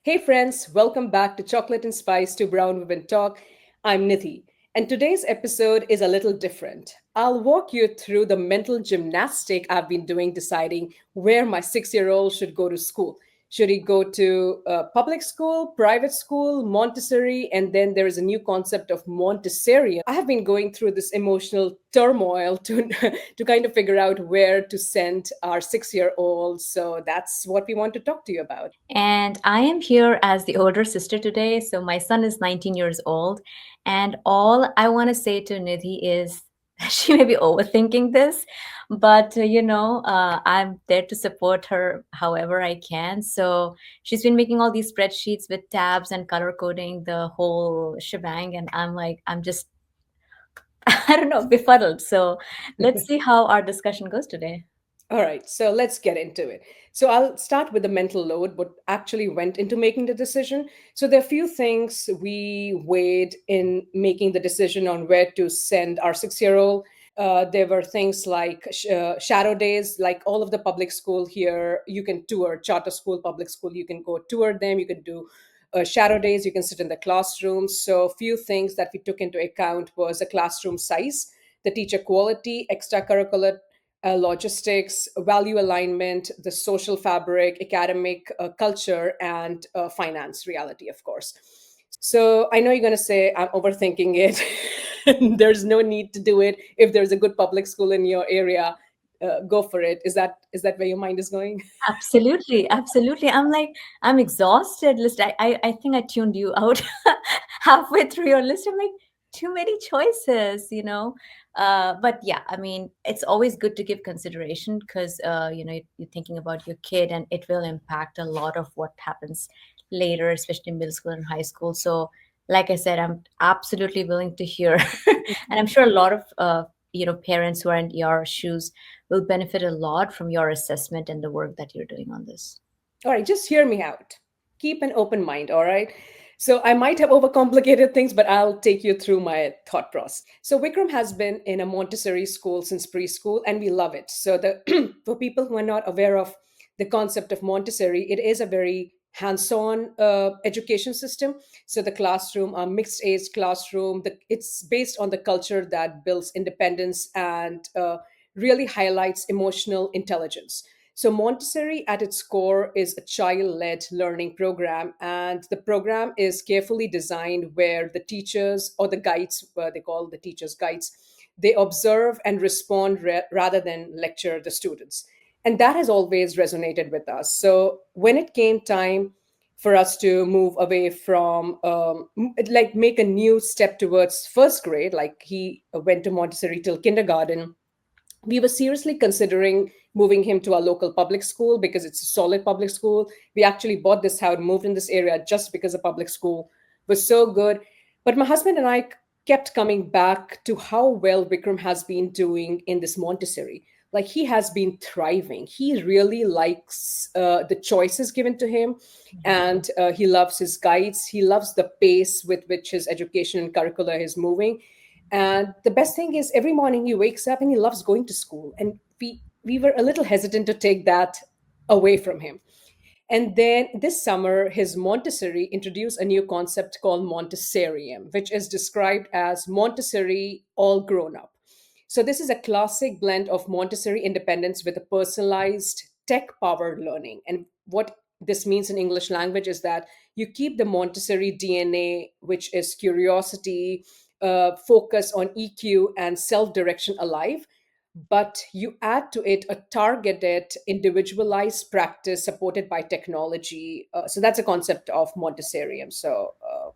Hey friends, welcome back to Chocolate and Spice to Brown Women Talk. I'm Nithi, and today's episode is a little different. I'll walk you through the mental gymnastic I've been doing deciding where my 6 year old should go to school. Should he go to public school, private school, Montessori, and then there is a new concept of Montessorium. I have been going through this emotional turmoil to to kind of figure out where to send our 6 year old. So that's what we want to talk to you about. And I am here as the older sister today. So my son is 19 years old. And all I want to say to Nidhi is she may be overthinking this, but I'm there to support her however I can. So she's been making all these spreadsheets with tabs and color coding the whole shebang. And I'm like, I'm just, I don't know, befuddled. So let's see how our discussion goes today. All right, so let's get into it. So I'll start with the mental load, what actually went into making the decision. So there are a few things we weighed in making the decision on where to send our 6 year old. There were things like shadow days, like all of the public school here, you can tour charter school, public school, you can go tour them, you can do shadow days, you can sit in the classrooms. So a few things that we took into account was the classroom size, the teacher quality, extracurricular logistics, value alignment, the social fabric, academic culture, and finance reality, of course. So I know you're going to say I'm overthinking it. There's no need to do it. If there's a good public school in your area, go for it. Is that where your mind is going? Absolutely, absolutely. I'm like, I'm exhausted. List. I think I tuned you out halfway through your list. I'm like, too many choices. But yeah, I mean, it's always good to give consideration because you're thinking about your kid and it will impact a lot of what happens later, especially in middle school and high school. So, like I said, I'm absolutely willing to hear, and I'm sure a lot of parents who are in your shoes will benefit a lot from your assessment and the work that you're doing on this. All right, just hear me out. Keep an open mind, all right? So I might have overcomplicated things, but I'll take you through my thought process. So Vikram has been in a Montessori school since preschool, and we love it. So the for people who are not aware of the concept of Montessori, it is a very hands-on education system. So the classroom, a mixed-age classroom, it's based on the culture that builds independence and really highlights emotional intelligence. So, Montessori at its core is a child led learning program, and the program is carefully designed where the teachers or the guides, they call the teachers guides, they observe and respond rather than lecture the students. And that has always resonated with us. So, when it came time for us to move away from, like, make a new step towards first grade, like he went to Montessori till kindergarten, we were seriously considering moving him to our local public school because it's a solid public school. We actually bought this house, moved in this area just because the public school was so good. But my husband and I kept coming back to how well Vikram has been doing in this Montessori. Like he has been thriving. He really likes the choices given to him, and he loves his guides. He loves the pace with which his education and curricula is moving. And the best thing is, every morning he wakes up and he loves going to school. And we were a little hesitant to take that away from him. And then this summer, his Montessori introduced a new concept called Montessorium, which is described as Montessori all grown up. So this is a classic blend of Montessori independence with a personalized tech-powered learning. And what this means in English language is that you keep the Montessori DNA, which is curiosity, focus on EQ and self-direction alive, but you add to it a targeted, individualized practice supported by technology. So that's a concept of Montessorium. So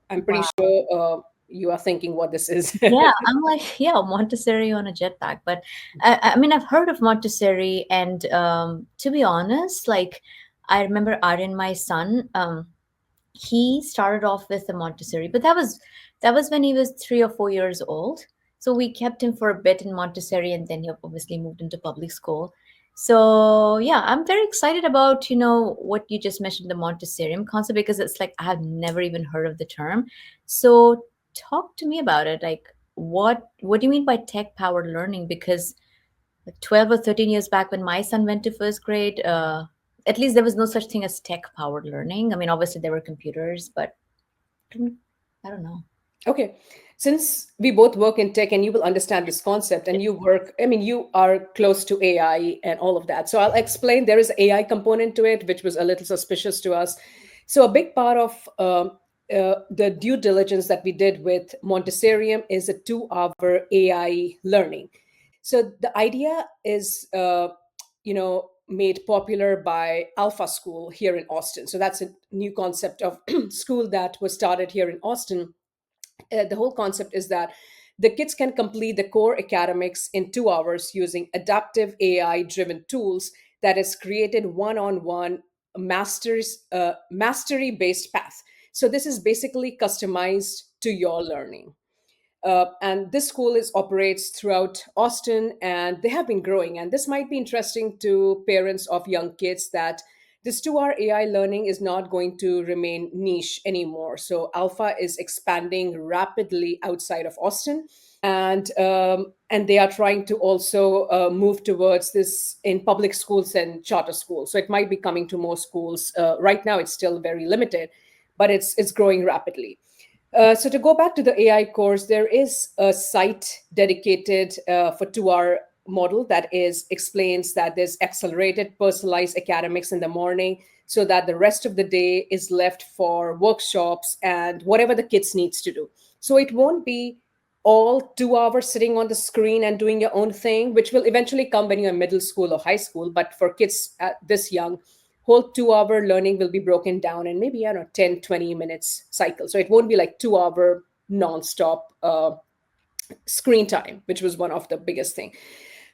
I'm pretty Wow. sure you are thinking what this is. Yeah, I'm like, yeah, Montessori on a jetpack. But I mean, I've heard of Montessori, and to be honest, like, I remember Aryan, my son, he started off with the Montessori, but that was when he was 3 or 4 years old. So we kept him for a bit in Montessori, and then he obviously moved into public school. So yeah, I'm very excited about what you just mentioned, the Montessorium concept, because it's like I have never even heard of the term. So talk to me about it. Like, what do you mean by tech powered learning? Because like 12 or 13 years back when my son went to first grade, At least there was no such thing as tech powered learning. I mean, obviously there were computers, but I don't know. Okay. Since we both work in tech and you will understand this concept and you work, I mean, you are close to AI and all of that. So I'll explain there is AI component to it, which was a little suspicious to us. So a big part of the due diligence that we did with Montessorium is a 2 hour AI learning. So the idea is, made popular by Alpha School here in Austin. So that's a new concept of school that was started here in Austin. The whole concept is that the kids can complete the core academics in 2 hours using adaptive AI driven tools that is created one-on-one mastery based path. So this is basically customized to your learning. And this school is operates throughout Austin, and they have been growing. And this might be interesting to parents of young kids that this 2 hour AI learning is not going to remain niche anymore. So Alpha is expanding rapidly outside of Austin, and they are trying to also move towards this in public schools and charter schools. So it might be coming to more schools. Right now, it's still very limited, but it's growing rapidly. So to go back to the AI course, there is a site dedicated for 2 hour model that is explains that there's accelerated personalized academics in the morning so that the rest of the day is left for workshops and whatever the kids needs to do. So it won't be all 2 hours sitting on the screen and doing your own thing, which will eventually come when you're in middle school or high school. But for kids this young, whole 2 hour learning will be broken down in maybe, I don't know, 10, 20 minutes cycle. So it won't be like 2 hour nonstop screen time, which was one of the biggest thing.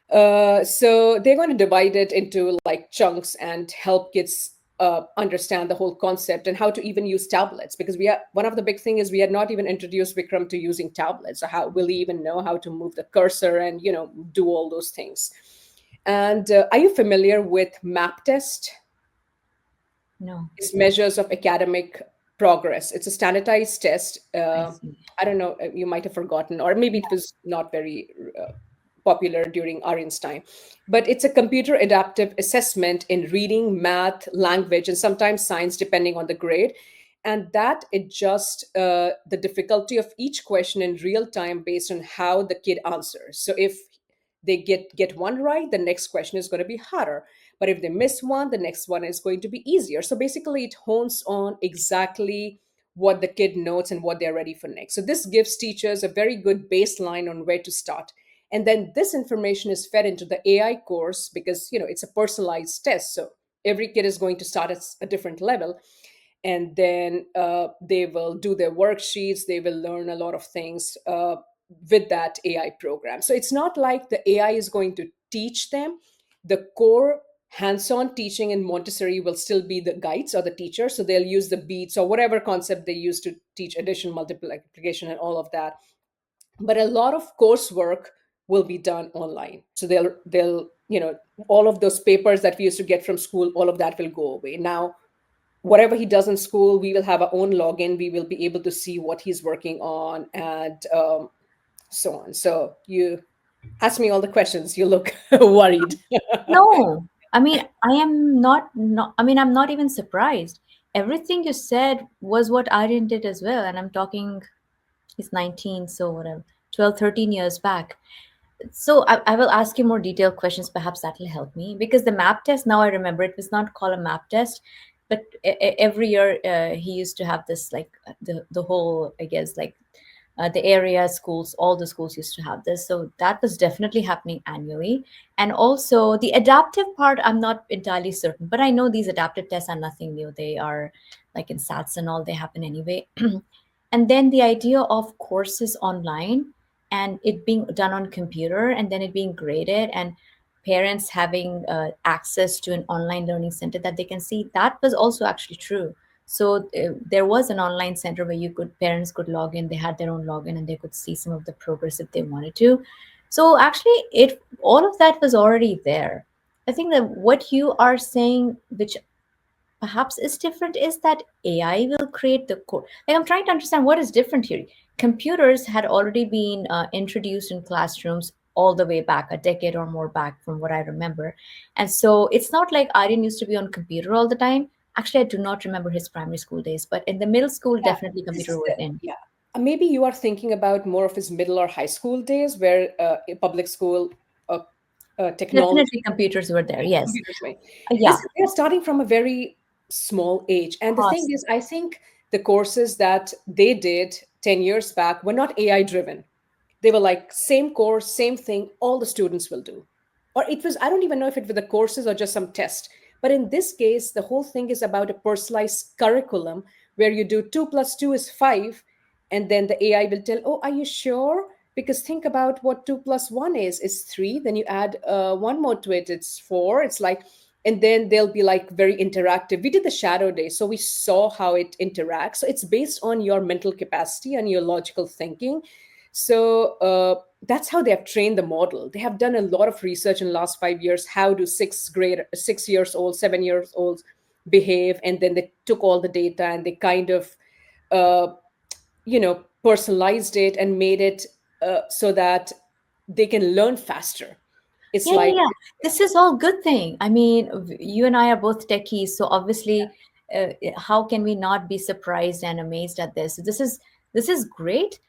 So they're going to divide it into like chunks and help kids understand the whole concept and how to even use tablets, because we are one of the big thing is we had not even introduced Vikram to using tablets. So how will he even know how to move the cursor and do all those things? And are you familiar with map test? No, It's measures of academic progress. It's a standardized test. I see. I don't know, you might have forgotten, or maybe it was not very popular during Aryan's time. But it's a computer adaptive assessment in reading, math, language, and sometimes science, depending on the grade. And that adjusts the difficulty of each question in real time based on how the kid answers. So if they get one right, the next question is going to be harder. But if they miss one, the next one is going to be easier. So basically, it hones on exactly what the kid knows and what they're ready for next. So this gives teachers a very good baseline on where to start. And then this information is fed into the AI course because it's a personalized test. So every kid is going to start at a different level, and then they will do their worksheets. They will learn a lot of things with that AI program. So it's not like the AI is going to teach them. The core hands-on teaching in Montessori will still be the guides or the teacher. So they'll use the beats or whatever concept they use to teach addition, multiplication, and all of that. But a lot of coursework will be done online. So they'll all of those papers that we used to get from school, all of that will go away now. Whatever he does in school, we will have our own login. We will be able to see what he's working on, and so on. So you ask me all the questions. You look worried. No, I mean, I am not, I mean, I'm not even surprised. Everything you said was what Aryan did as well. And I'm talking, he's 19, so whatever, 12, 13 years back. So I will ask you more detailed questions. Perhaps that will help me because the map test. Now I remember it was not called a map test, but every year he used to have this like the whole I guess like the area schools, all the schools used to have this. So that was definitely happening annually. And also the adaptive part, I'm not entirely certain, but I know these adaptive tests are nothing new. They are like in SATs and all, they happen anyway. And then the idea of courses online and it being done on computer and then it being graded and parents having access to an online learning center that they can see, that was also actually true. So there was an online center where you could parents could log in, they had their own login and they could see some of the progress if they wanted to. So actually it all of that was already there. I think that what you are saying, which perhaps is different, is that AI will create the code. Like I'm trying to understand what is different here. Computers had already been introduced in classrooms all the way back a decade or more back from what I remember. And so it's not like Aryan used to be on computer all the time. Actually, I do not remember his primary school days, but in the middle school, Yeah, definitely this computer is was in. yeah. Maybe you are thinking about more of his middle or high school days, where in public school uh, technology Definitely computers were there. Yes. computers may. This Yeah. they're starting from a very small age, and the thing Awesome. is, I think the courses that they did 10 years back were not AI driven. They were like same course, same thing, all the students will do. Or it was, I don't even know if it were the courses or just some test. But in this case, the whole thing is about a personalized curriculum where you do 2 plus 2 is 5, and then the AI will tell, oh, are you sure? Because think about what 2 plus 1 is 3. Then you add one more to it, it's 4. It's like, and then they'll be like very interactive. We did the shadow day, so we saw how it interacts. So it's based on your mental capacity and your logical thinking. So that's how they have trained the model. They have done a lot of research in the last 5 years. How do 6 years old, 7 years olds behave? And then they took all the data and they kind of, uh, personalized it and made it so that they can learn faster. It's Yeah, yeah, like, yeah. yeah. This is all good thing. I mean, you and I are both techies, so obviously, how can we not be surprised and amazed at this? This is great.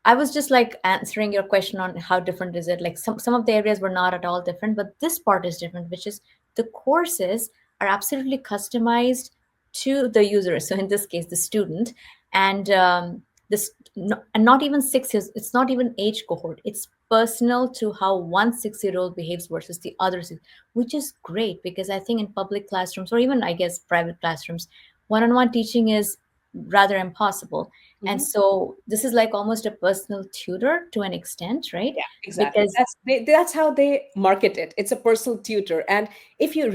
I was just like answering your question on how different is it. Like some of the areas were not at all different, but this part is different, which is the courses are absolutely customized to the user. So in this case, the student, and this and not even 6 years. It's not even age cohort. It's personal to how one 6 year old behaves versus the other six, which is great because I think in public classrooms or even I guess private classrooms, one-on-one teaching is rather impossible, and Mhm. so this is like almost a personal tutor to an extent, right? Yeah, exactly. Because That's how they market it. It's a personal tutor, and if you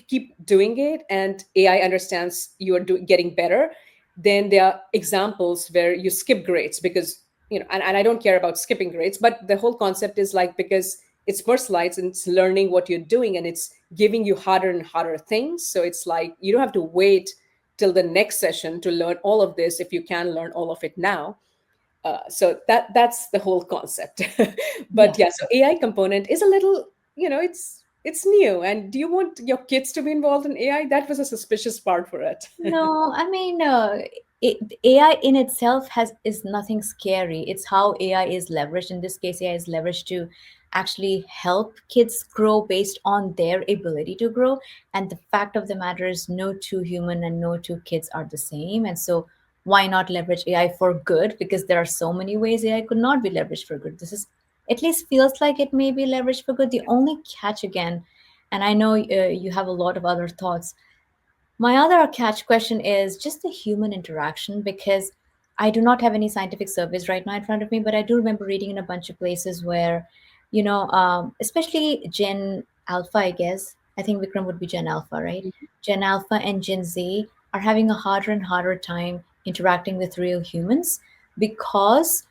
keep doing it, and AI understands you are getting better, then there are examples where you skip grades because and I don't care about skipping grades, but the whole concept is like because it's personalized and it's learning what you're doing and it's giving you harder and harder things. So it's like you don't have to wait till the next session to learn all of this if you can learn all of it now. So that's the whole concept. yeah. But yeah, so AI component is a little, it's new. And do you want your kids to be involved in AI? That was a suspicious part for it. No, I mean, AI in itself has is nothing scary. It's how AI is leveraged. In this case, AI is leveraged to actually help kids grow based on their ability to grow. And the fact of the matter is, no two human and no two kids are the same. And so, why not leverage AI for good? Because there are so many ways AI could not be leveraged for good. This is at least feels like it may be leveraged for good. The only catch again, and I know you have a lot of other thoughts, my other catch question is just the human interaction because I do not have any scientific surveys right now in front of me, but I do remember reading in a bunch of places where, especially Gen Alpha, I guess. I think Vikram would be Gen Alpha, right? Gen Alpha and Gen Z are having a harder and harder time interacting with real humans because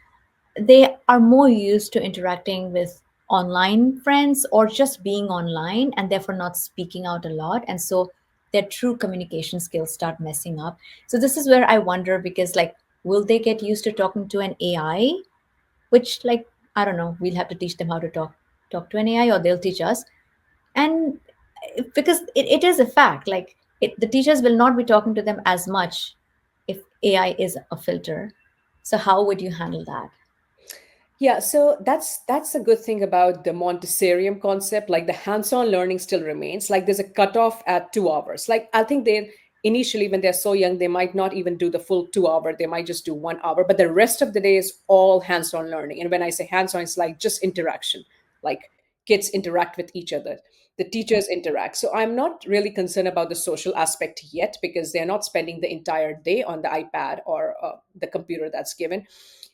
they are more used to interacting with online friends or just being online and therefore not speaking out a lot, and so their true communication skills start messing up. So this is where I wonder, because like, will they get used to talking to an AI, which, like, I don't know, we'll have to teach them how to talk to an AI, or they'll teach us. And because it is a fact, like, the teachers will not be talking to them as much if AI is a filter. So how would you handle that? Yeah, so that's a good thing about the Montessorium concept. Like the hands-on learning still remains. Like there's a cutoff at 2 hours. Like I think they initially when they're so young, they might not even do the full 2 hour. They might just do 1 hour. But the rest of the day is all hands-on learning. And when I say hands-on, it's like just interaction. Like kids interact with each other. The teachers interact. So I'm not really concerned about the social aspect yet because they're not spending the entire day on the iPad or the computer that's given.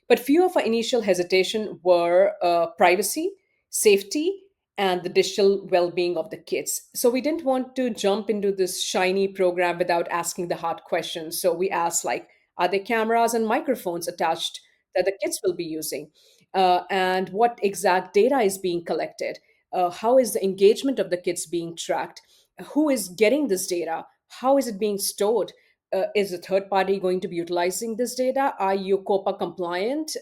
But few of our initial hesitation were privacy, safety, and the digital well-being of the kids. So we didn't want to jump into this shiny program without asking the hard questions. So we asked, like, are there cameras and microphones attached that the kids will be using? And what exact data is being collected? How is the engagement of the kids being tracked? Who is getting this data? How is it being stored? Is a third party going to be utilizing this data? Are you COPA compliant?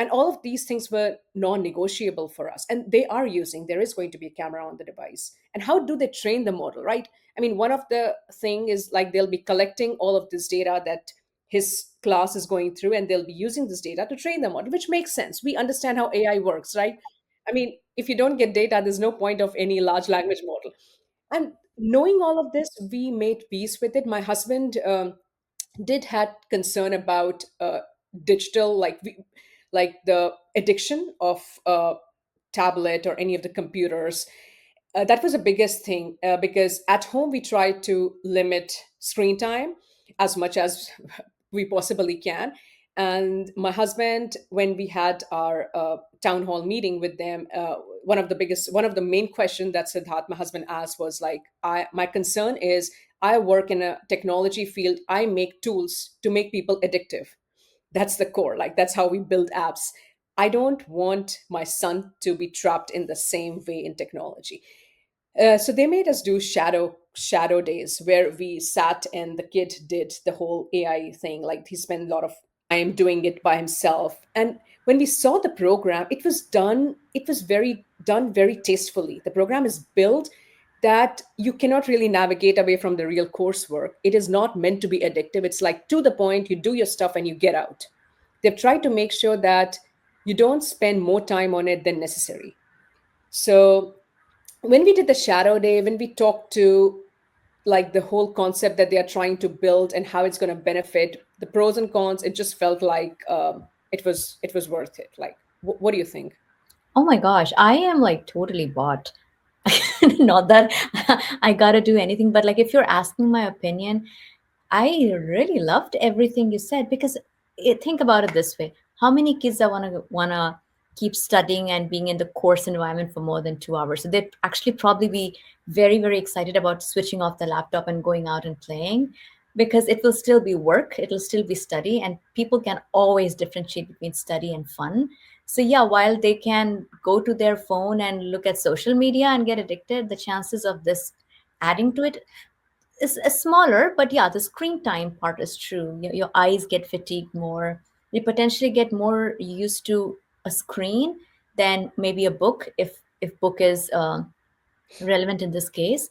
And all of these things were non-negotiable for us, and they are using, there is going to be a camera on the device. And how do they train the model, right? I mean, one of the thing is like they'll be collecting all of this data that his class is going through, and they'll be using this data to train the model, which makes sense. We understand how AI works, right? I mean, if you don't get data, there's no point of any large language model. And knowing all of this, we made peace with it. My husband did had concern about digital, like the addiction of tablet or any of the computers. That was the biggest thing, because at home we try to limit screen time as much as we possibly can. And my husband, when we had our town hall meeting with them, one of the main question that Siddharth, my husband, asked was like, my concern is, I work in a technology field, I make tools to make people addictive. That's the core, like that's how we build apps. I don't want my son to be trapped in the same way in technology. So they made us do shadow days where we sat and the kid did the whole AI thing. Like he spent a lot of time doing it by himself. And when we saw the program, it was done. It was very done very tastefully. The program is built that you cannot really navigate away from the real coursework. It is not meant to be addictive. It's like to the point. You do your stuff and you get out. They've tried to make sure that you don't spend more time on it than necessary. So when we did the shadow day, when we talked to like the whole concept that they are trying to build and how it's going to benefit, the pros and cons, it just felt like it was worth it. Like, what do you think? Oh my gosh, I am like totally bought. Not that I gotta do anything, but like if you're asking my opinion, I really loved everything you said because think about it this way: how many kids are wanna keep studying and being in the course environment for more than 2 hours? So they'd actually probably be very excited about switching off the laptop and going out and playing because it will still be work, it will still be study, and people can always differentiate between study and fun. So yeah, while they can go to their phone and look at social media and get addicted, the chances of this adding to it is smaller, but yeah, the screen time part is true. Your eyes get fatigued more. You potentially get more used to a screen than maybe a book, if book is relevant in this case.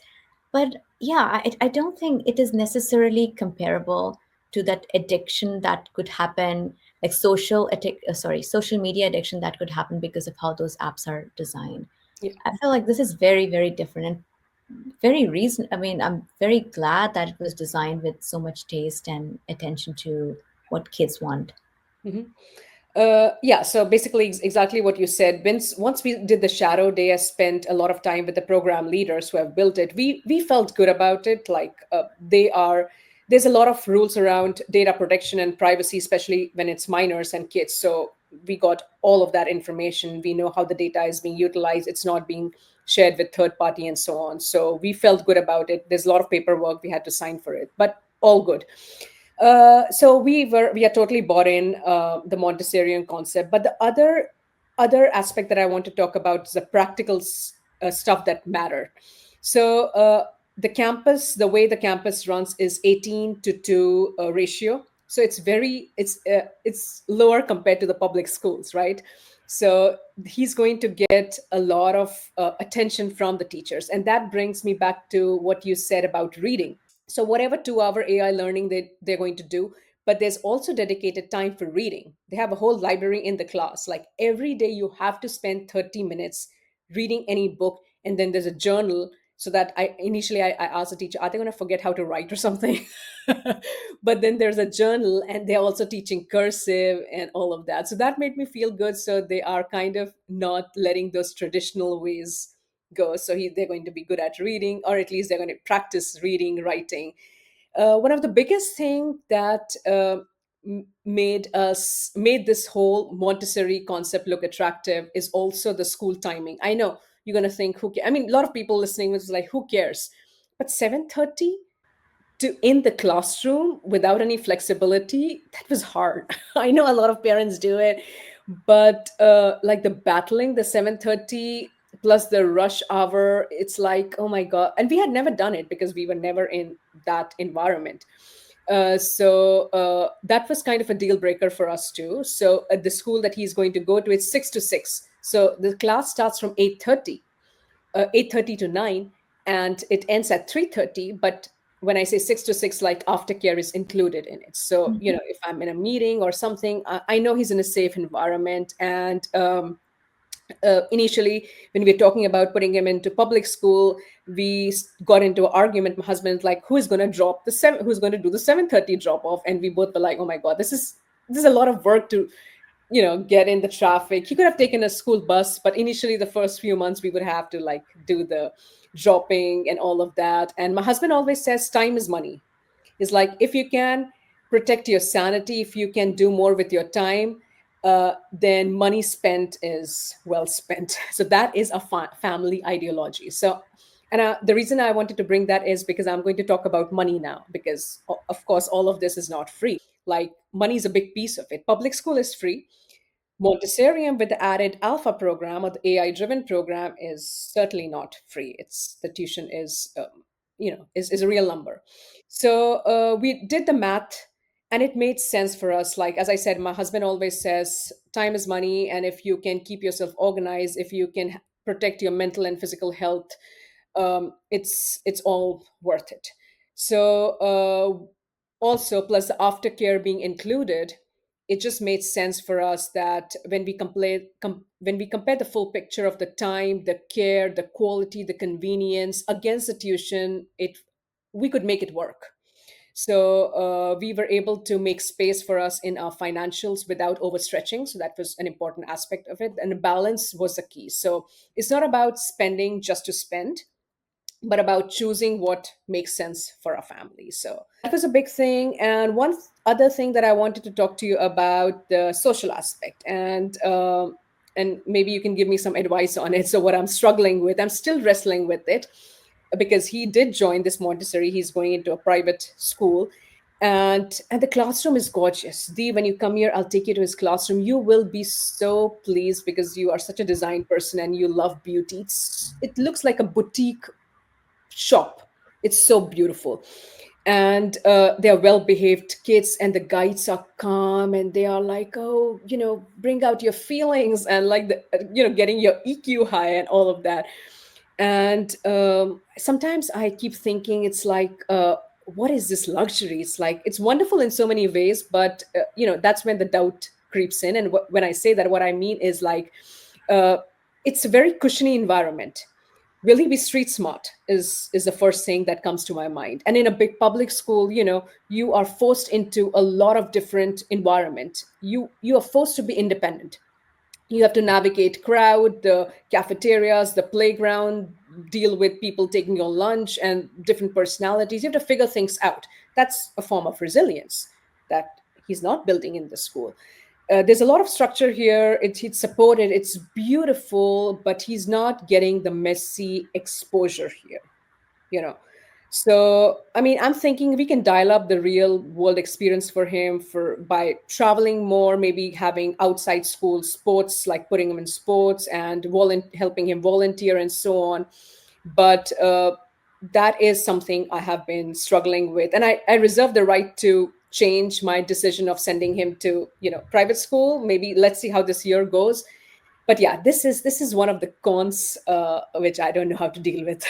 But yeah, I don't think it is necessarily comparable to that addiction that could happen, like social media addiction that could happen because of how those apps are designed. Yeah. I feel like this is very different and very reason. I mean, I'm very glad that it was designed with so much taste and attention to what kids want. Mhm. Yeah, so basically, exactly what you said. Once we did the shadow day, I spent a lot of time with the program leaders who have built it. We felt good about it. Like there's a lot of rules around data protection and privacy, especially when it's minors and kids. So we got all of that information. We know how the data is being utilized. It's not being shared with third party and so on. So we felt good about it. There's a lot of paperwork we had to sign for it, but all good. So we are totally bought in the Montessorian concept, but the other aspect that I want to talk about is the practical stuff that matter. So the campus, the way the campus runs is 18 to 2 ratio. So it's lower compared to the public schools, right? So he's going to get a lot of attention from the teachers, and that brings me back to what you said about reading. So whatever 2 hour AI learning they're going to do, but there's also dedicated time for reading. They have a whole library in the class. Like every day you have to spend 30 minutes reading any book, and then there's a journal. So that I asked the teacher, are they going to forget how to write or something? But then there's a journal, and they're also teaching cursive and all of that. So that made me feel good. So they are kind of not letting those traditional ways go. So they're going to be good at reading, or at least they're going to practice reading, writing. One of the biggest thing that made this whole Montessori concept look attractive is also the school timing. I know you're going to think, I mean, a lot of people listening was like, who cares? But 7:30 to in the classroom without any flexibility, that was hard. I know a lot of parents do it, but like the battling the 7:30 plus the rush hour, it's like, oh my god. And we had never done it because we were never in that environment. That was kind of a deal breaker for us too. So at the school that he's going to go to, it's 6 to 6. So the class starts from 8:30, 8:30 to 9, and it ends at 3:30. But when I say 6 to 6, like aftercare is included in it. So if I'm in a meeting or something, I know he's in a safe environment. And initially, when we were talking about putting him into public school, got into an argument. My husband like, who is going to drop the seven? Who's going to do the 7:30 drop off? And we both were like, oh my god, this is a lot of work to get in the traffic. He could have taken a school bus, but initially the first few months we would have to like do the dropping and all of that. And my husband always says time is money. Is like, if you can protect your sanity, if you can do more with your time, then money spent is well spent. So that is a family ideology. So, and the reason I wanted to bring that is because I'm going to talk about money now, because of course all of this is not free. Like, money is a big piece of it. Public school is free. Montessorium with the added alpha program, or the AI driven program, is certainly not free. It's the tuition is a real number. So we did the math, and it made sense for us. Like, as I said, my husband always says time is money, and if you can keep yourself organized, if you can protect your mental and physical health, it's all worth it. So also, plus the aftercare being included, it just made sense for us that when we compare the full picture of the time, the care, the quality, the convenience against the tuition, it we could make it work. So we were able to make space for us in our financials without overstretching. So that was an important aspect of it, and the balance was the key. So it's not about spending just to spend, but about choosing what makes sense for our family. So that was a big thing. And one other thing that I wanted to talk to you about, the social aspect, and maybe you can give me some advice on it. So what I'm struggling with, I'm still wrestling with it, because he did join this Montessori. He's going into a private school, and the classroom is gorgeous. Dee, when you come here, I'll take you to his classroom. You will be so pleased, because you are such a design person and you love beauty. It looks like a boutique shop. It's so beautiful. And they're well behaved kids, and the guides are calm, and they are like, oh, bring out your feelings, and like getting your EQ high and all of that. And sometimes I keep thinking, it's like, what is this luxury? It's like, it's wonderful in so many ways, but that's when the doubt creeps in. And when I say that, what I mean is like, uh, it's a very cushiony environment. Will he be street smart is the first thing that comes to my mind. And in a big public school, you are forced into a lot of different environment. You are forced to be independent. You have to navigate crowd, the cafeterias, the playground, deal with people taking your lunch and different personalities. You have to figure things out. That's a form of resilience that he's not building in the school. There's a lot of structure here. It's supported. It's beautiful, but he's not getting the messy exposure here. You know. So I mean, I'm thinking we can dial up the real world experience for him for by traveling more, maybe having outside school sports, like putting him in sports and helping him volunteer and so on. But that is something I have been struggling with, and I reserve the right to change my decision of sending him to private school. Maybe let's see how this year goes. But yeah, this is one of the cons, which I don't know how to deal with.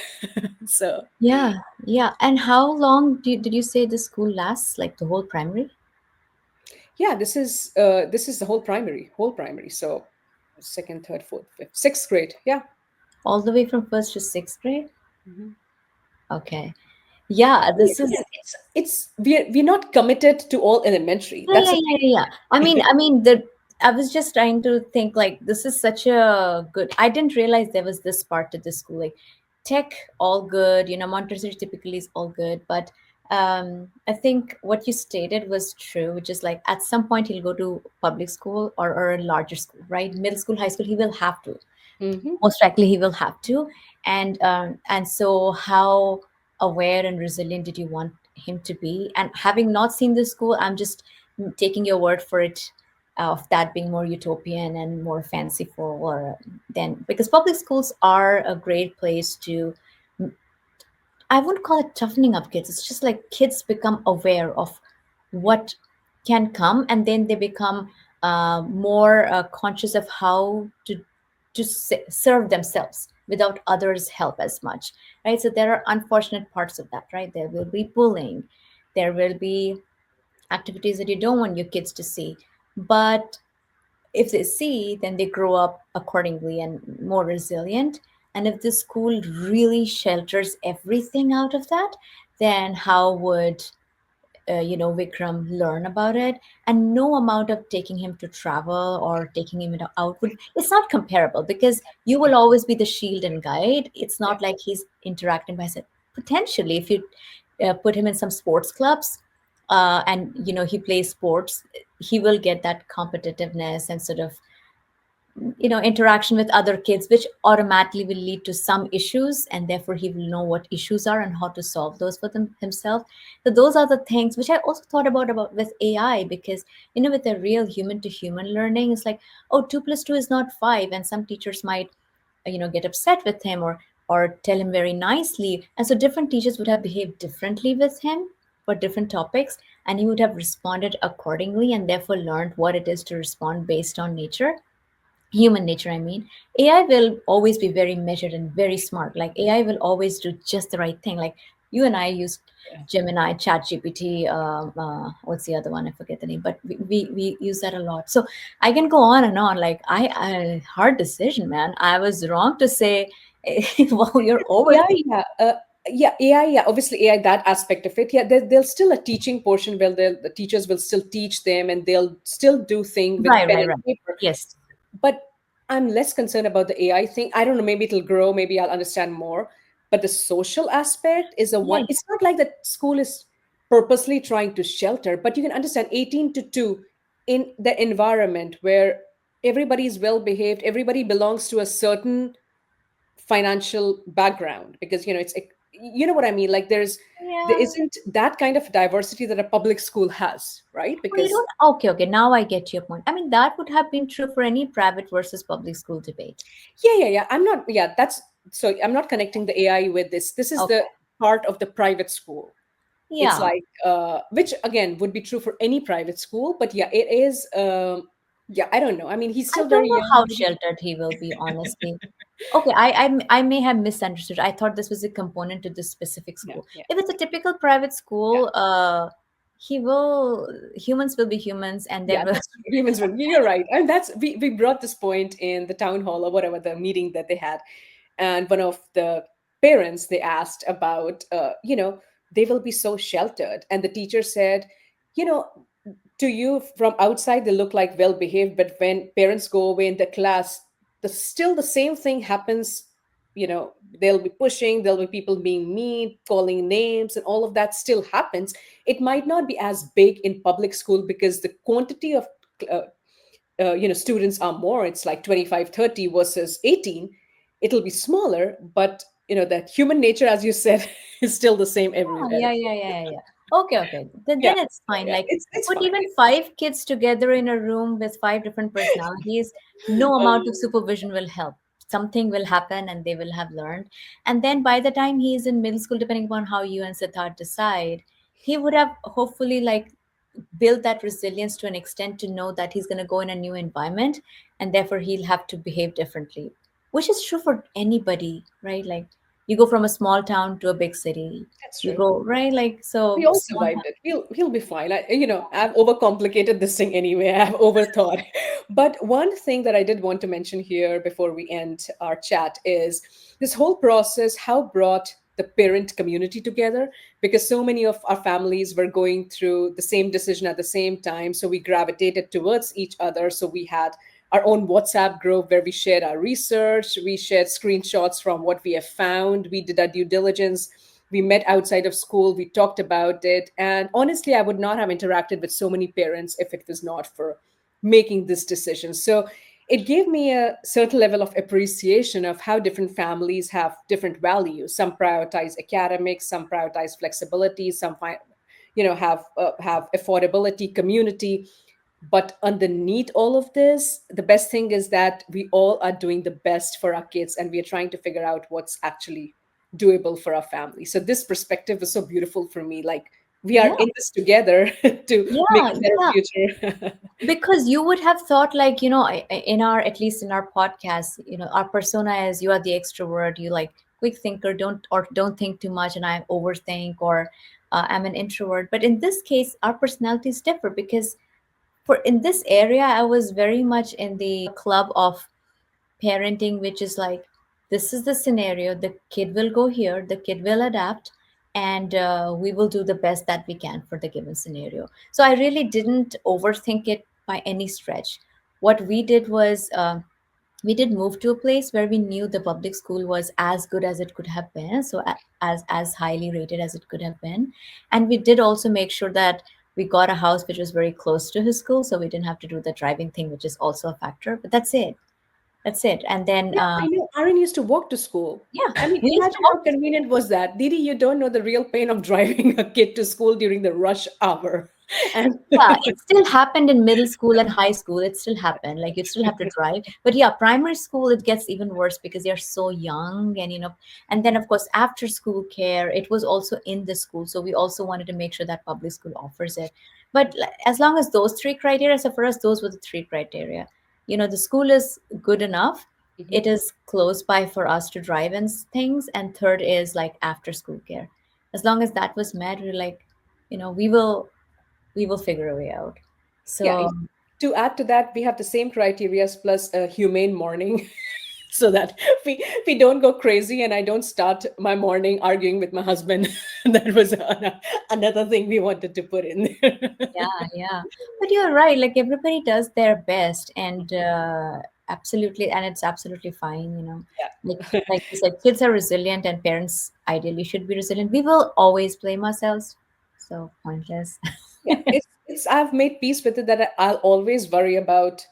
So Yeah, yeah. And how long did you say the school lasts? Like the whole primary? yeah, this is the whole primary. So second, third, fourth, fifth, sixth grade. Yeah. All the way from first to sixth grade? Mhm. Okay. Yeah, Yeah, this is. we're not committed to all elementary. Yeah, That's yeah, a yeah, yeah, yeah. I mean, I was just trying to think like this is such a good. I didn't realize there was this part to this school. Like tech, all good. Montessori typically is all good, but I think what you stated was true, which is like at some point he'll go to public school or a larger school, right? Middle school, high school, he will have to, hmm most likely he will have to. And so how aware and resilient did you want him to be? And having not seen the school, I'm just taking your word for it, of that being more utopian and more fanciful, or then because public schools are a great place to, I wouldn't call it toughening up kids. It's just like kids become aware of what can come, and then they become more conscious of how to serve themselves without others help as much, right? So there are unfortunate parts of that, right? There will be bullying, there will be activities that you don't want your kids to see, but if they see, then they grow up accordingly and more resilient. And if the school really shelters everything out of that, then how would Vikram learn about it? And no amount of taking him to travel or taking him out would, it's not comparable, because you will always be the shield and guide. It's Yeah. not like he's interacting by himself. Potentially, if you put him in some sports clubs, and he plays sports, he will get that competitiveness and sort of interaction with other kids, which automatically will lead to some issues, and therefore he will know what issues are and how to solve those for himself. So those are the things which I also thought about with AI, because with a real human to human learning, it's like, oh, 2 plus 2 is not 5, and some teachers might get upset with him, or tell him very nicely, and so different teachers would have behaved differently with him for different topics, and he would have responded accordingly, and therefore learned what it is to respond based on nature, human nature, I mean. AI will always be very measured and very smart. Like, AI will always do just the right thing. Like, you and I use Yeah. Gemini, Chat GPT, what's the other one, I forget the name, but we use that a lot. So I can go on and on. Like, I hard decision, man. I was wrong to say well, you're over. Yeah, yeah. Yeah, AI, yeah, obviously AI, that aspect of it. Yeah, there's still a teaching portion where the teachers will still teach them and they'll still do thing with Right, pen right, and right. paper. Yes. But I'm less concerned about the AI thing. I don't know, maybe it'll grow, maybe I'll understand more. But the social aspect is a Yeah, one. It's not like the school is purposely trying to shelter, but you can understand 18 to 2 in the environment where everybody is well behaved, everybody belongs to a certain financial background, because it's, you know what I mean, like there yeah. isn't that kind of diversity that a public school has, right? Oh, you Because don't. Okay, okay. Now I get your point. I mean, that would have been true for any private versus public school debate. yeah, yeah, yeah, I'm not, yeah, that's, so I'm not connecting the AI with this is the Okay. part of the private school. It's Yeah. like which again would be true for any private school, but yeah, it is yeah, I don't know, I mean, he's I still don't very know young, how maybe. sheltered he will be, honestly. Okay, I may have misunderstood. I thought this was a component to this specific Yeah, school. yeah, If it's a typical private yeah. school, humans will be humans, and there Yeah, will. that's humans will. You're right, and that's we brought this point in the town hall or whatever the meeting that they had, and one of the parents, they asked about they will be so sheltered, and the teacher said, you know to you from outside they look like well behaved, but when parents go away in the class, still the same thing happens. They'll be pushing, there'll be people being mean, calling names, and all of that still happens. It might not be as big in public school because the quantity of uh, students are more. It's like 25, 30 versus 18. It'll be smaller, but that human nature, as you said, is still the same Oh, everywhere. yeah, yeah, yeah, yeah. Okay, okay. Then, Yeah, then it's yeah, fine. yeah. Like, It's put fine. even five kids together in a room with five different personalities, no amount of supervision will help. Something will happen and they will have learned. And then by the time he is in middle school, depending upon how you and Siddharth decide, he would have hopefully like built that resilience to an extent to know that he's going to go in a new environment, and therefore he'll have to behave differently, which is true for anybody, right? Like, you go from a small town to a big city, That's you true. go, right? Like, We so all small survived town. it. He'll be fine. I've overcomplicated this thing anyway. I've overthought. But one thing that I did want to mention here before we end our chat is this whole process, how brought the parent community together, because so many of our families were going through the same decision at the same time. So we gravitated towards each other. So we had our own WhatsApp group where we shared our research, we shared screenshots from what we have found, we did our due diligence, we met outside of school, we talked about it. And honestly, I would not have interacted with so many parents if it was not for making this decision. So it gave me a certain level of appreciation of how different families have different values. Some prioritize academics, some prioritize flexibility, some have affordability, community. But underneath all of this, the best thing is that we all are doing the best for our kids and we are trying to figure out what's actually doable for our family. So this perspective is so beautiful for me. Like, We are Yeah, in this together to make yeah, a better yeah. future. Because you would have thought, like, in our, at least in our podcast, our persona is, you are the extrovert, you like quick thinker, don't think too much, and I overthink, or I'm an introvert. But in this case, our personalities differ, because for in this area, I was very much in the club of parenting, which is like, this is the scenario, the kid will go here, the kid will adapt, and we will do the best that we can for the given scenario. So I really didn't overthink it by any stretch. What we did was, we did move to a place where we knew the public school was as good as it could have been, so as highly rated as it could have been. And we did also make sure that we got a house which was very close to his school, so we didn't have to do the driving thing, which is also a factor. But that's it. And then, Yeah, I know. Aaron used to walk to school. yeah, I mean, we used to imagine how walk. convenient was that. Didi, you don't know the real pain of driving a kid to school during the rush hour. And Yeah, it still happened in middle school and high school. It still happened. Like, you still have to drive. But yeah, primary school, it gets even worse because they're so young. And then, of course, after school care, it was also in the school. So we also wanted to make sure that public school offers it. But as long as those three criteria, so for us, those were the three criteria. The school is good enough. It Mhm. is close by for us to drive and things. And third is like after school care. As long as that was met, we're like, we will figure a way out. Yeah, So to add to that, we have the same criteria plus a humane morning so that we don't go crazy and I don't start my morning arguing with my husband. That was another thing we wanted to put in there. yeah, yeah. But you're right. Like, everybody does their best, and absolutely, and it's absolutely fine. Like Yeah. like you said, kids are resilient, and parents ideally should be resilient. We will always blame ourselves, so pointless. Yeah, it's I've made peace with it that I'll always worry about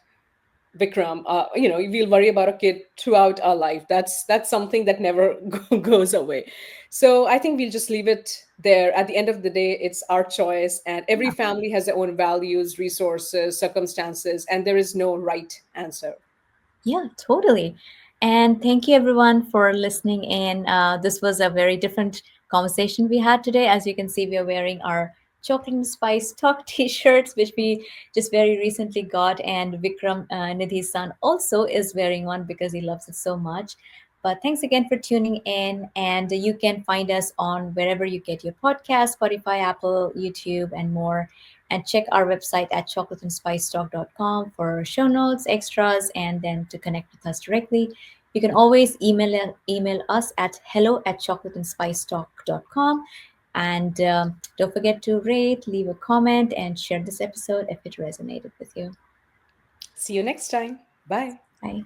Vikram. We'll worry about a kid throughout our life. That's something that never goes away. So I think we'll just leave it there. At the end of the day, it's our choice, and every family has their own values, resources, circumstances, and there is no right answer. Yeah, totally. And thank you everyone for listening in. This was a very different conversation we had today. As you can see, we are wearing our chocolate and spice talk t-shirts, which we just very recently got. And Vikram, Nidhi's son, also is wearing one because he loves it so much. But thanks again for tuning in. And you can find us on wherever you get your podcast, Spotify, Apple, YouTube, and more. And check our website at chocolateandspicetalk.com for show notes, extras, and then to connect with us directly. You can always email us at hello@chocolateandspicetalk.com. And don't forget to rate, leave a comment, and share this episode if it resonated with you. See you next time. Bye. Bye.